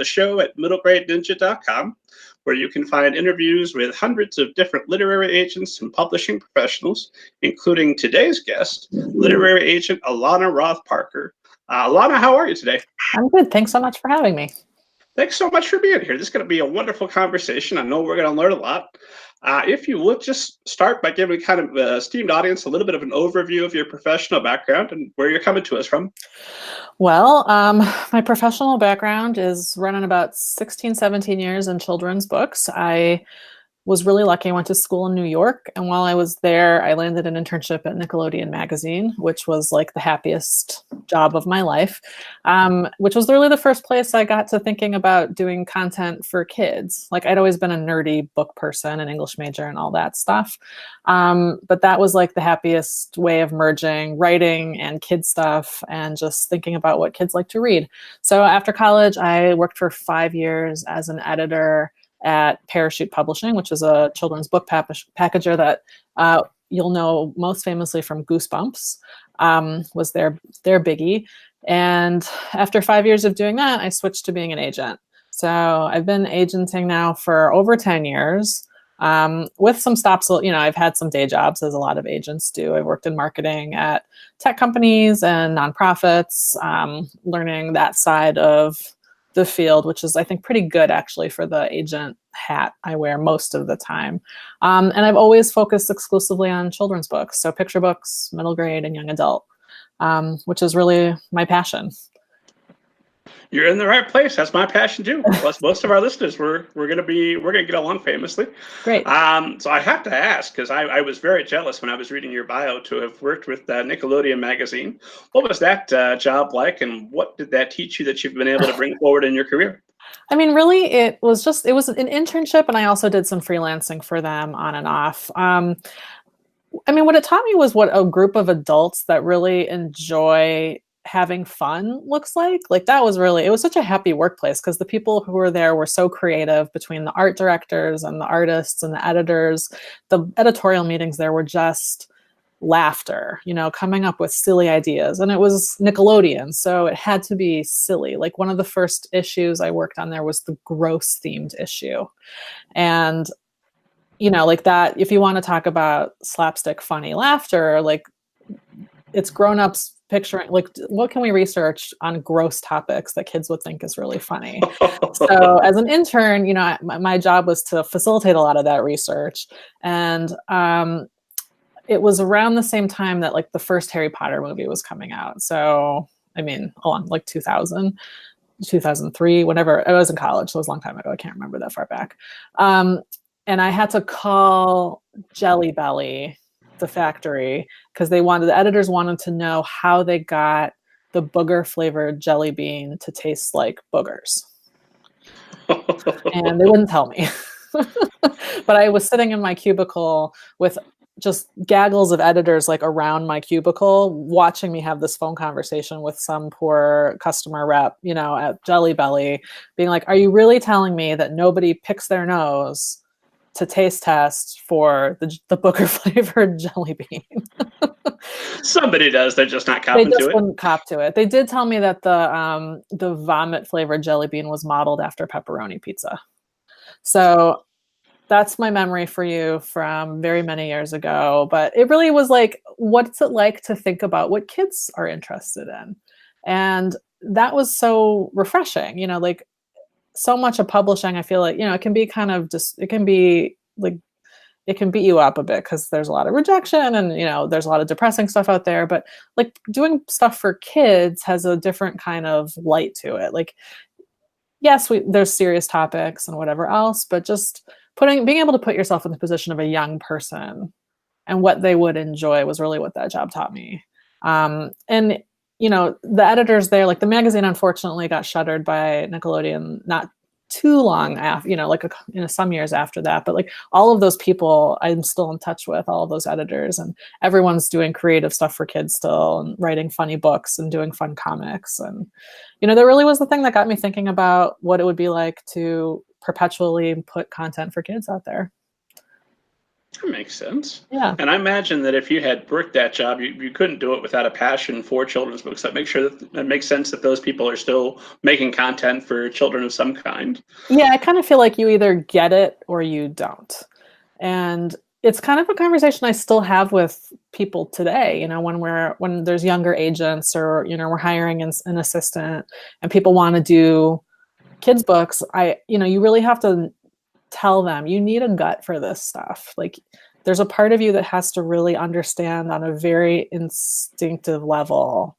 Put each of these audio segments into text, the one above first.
the show at middlegradeninja.com, where you can find interviews with hundreds of different literary agents and publishing professionals, including today's guest, literary agent Elana Roth Parker. Elana, how are you today? I'm good. Thanks so much for having me. Thanks so much for being here. This is going to be a wonderful conversation. I know we're going to learn a lot. If you would just start by giving kind of the esteemed audience a little bit of an overview of your professional background and where you're coming to us from. Well, my professional background is running about 16, 17 years in children's books. I was really lucky. I went to school in New York, and while I was there, I landed an internship at Nickelodeon Magazine, which was like the happiest job of my life, which was really the first place I got to thinking about doing content for kids. Like, I'd always been a nerdy book person, an English major and all that stuff. But that was like the happiest way of merging writing and kid stuff and just thinking about what kids like to read. So after college, I worked for 5 years as an editor at Parachute Publishing, which is a children's book packager that you'll know most famously from Goosebumps, was their biggie. And after 5 years of doing that, I switched to being an agent. So I've been agenting now for over 10 years, with some stops. You know, I've had some day jobs, as a lot of agents do. I've worked in marketing at tech companies and nonprofits, learning that side of the field, which is, I think, pretty good actually for the agent hat I wear most of the time. And I've always focused exclusively on children's books, so picture books, middle grade, and young adult, which is really my passion. You're in the right place. That's my passion too. Plus, most of our listeners, we're gonna get along famously. Great. So I have to ask, because I was very jealous when I was reading your bio to have worked with Nickelodeon Magazine. What was that job like, and what did that teach you that you've been able to bring forward in your career? I mean, really, it was an internship, and I also did some freelancing for them on and off. I mean, what it taught me was what a group of adults that really enjoy having fun looks like. Like, that was really, it was such a happy workplace because the people who were there were so creative, between the art directors and the artists and the editors. The editorial meetings there were just laughter, you know, coming up with silly ideas. And it was Nickelodeon, so it had to be silly. Like, one of the first issues I worked on there was the gross themed issue. And, you know, like that, if you want to talk about slapstick funny laughter, like, it's grown-ups picturing, like, what can we research on gross topics that kids would think is really funny? So as an intern, you know, my job was to facilitate a lot of that research. And it was around the same time that, like, the first Harry Potter movie was coming out. So, I mean, along like 2000, 2003, whenever I was in college, so it was a long time ago. I can't remember that far back. And I had to call Jelly Belly, the factory, because the editors wanted to know how they got the booger flavored jelly bean to taste like boogers. And they wouldn't tell me. But I was sitting in my cubicle with just gaggles of editors, like, around my cubicle, watching me have this phone conversation with some poor customer rep, you know, at Jelly Belly, being like, are you really telling me that nobody picks their nose to taste test for the booger flavored jelly bean? Somebody does. They're just not copping to it. They just wouldn't cop to it. They did tell me that the vomit flavored jelly bean was modeled after pepperoni pizza. So that's my memory for you from very many years ago. But it really was like, what's it like to think about what kids are interested in? And that was so refreshing, you know, like, so much of publishing, I feel like, you know, it can be kind of just, it can be like, it can beat you up a bit because there's a lot of rejection and, you know, there's a lot of depressing stuff out there. But, like, doing stuff for kids has a different kind of light to it. Like, yes, there's serious topics and whatever else, but just being able to put yourself in the position of a young person and what they would enjoy was really what that job taught me. And, you know, the editors there, like, the magazine unfortunately got shuttered by Nickelodeon not too long after, you know, like, some years after that. But, like, all of those people I'm still in touch with, all of those editors, and everyone's doing creative stuff for kids still, and writing funny books and doing fun comics. And, you know, that really was the thing that got me thinking about what it would be like to perpetually put content for kids out there. That makes sense. Yeah. And I imagine that if you had worked that job, you couldn't do it without a passion for children's books. That makes sure that it makes sense that those people are still making content for children of some kind. Yeah, I kind of feel like you either get it or you don't. And it's kind of a conversation I still have with people today, when there's younger agents, or, we're hiring an assistant and people want to do kids books. You really have to tell them you need a gut for this stuff. Like, there's a part of you that has to really understand on a very instinctive level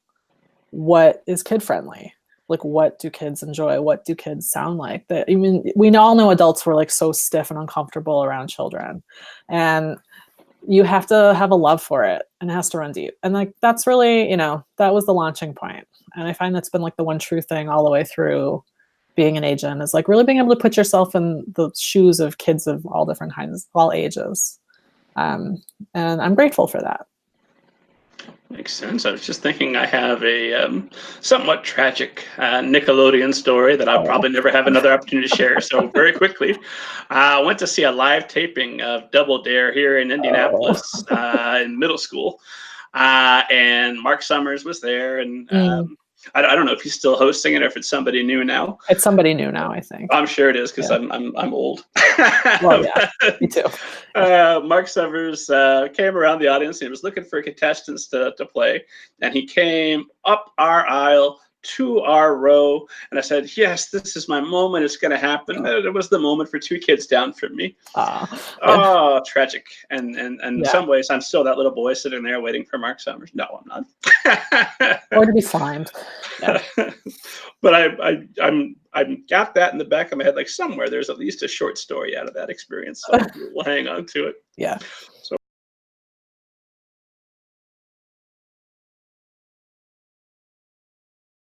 what is kid friendly. Like, what do kids enjoy? What do kids sound like? That, I mean, we all know adults were like so stiff and uncomfortable around children, and you have to have a love for it, and it has to run deep. And like, that's really, that was the launching point. And I find that's been like the one true thing all the way through being an agent, is like really being able to put yourself in the shoes of kids of all different kinds, all ages. And I'm grateful for that. Makes sense. I was just thinking I have a somewhat tragic Nickelodeon story that I'll probably never have another opportunity to share. So very quickly, I went to see a live taping of Double Dare here in Indianapolis in middle school. And Mark Summers was there. And I don't know if he's still hosting it or if it's somebody new now. It's somebody new now, I think. I'm sure it is, because I'm old. Well, yeah, me too. Mark Summers came around the audience and he was looking for contestants to play. And he came up our aisle to our row. And I said, yes, this is my moment. It's going to happen. It was the moment for two kids down from me. Oh, tragic. And in some ways, I'm still that little boy sitting there waiting for Mark Summers. No, I'm not. Or to be slimed. Yeah. But I got that in the back of my head, like somewhere there's at least a short story out of that experience. So we'll hang on to it. Yeah.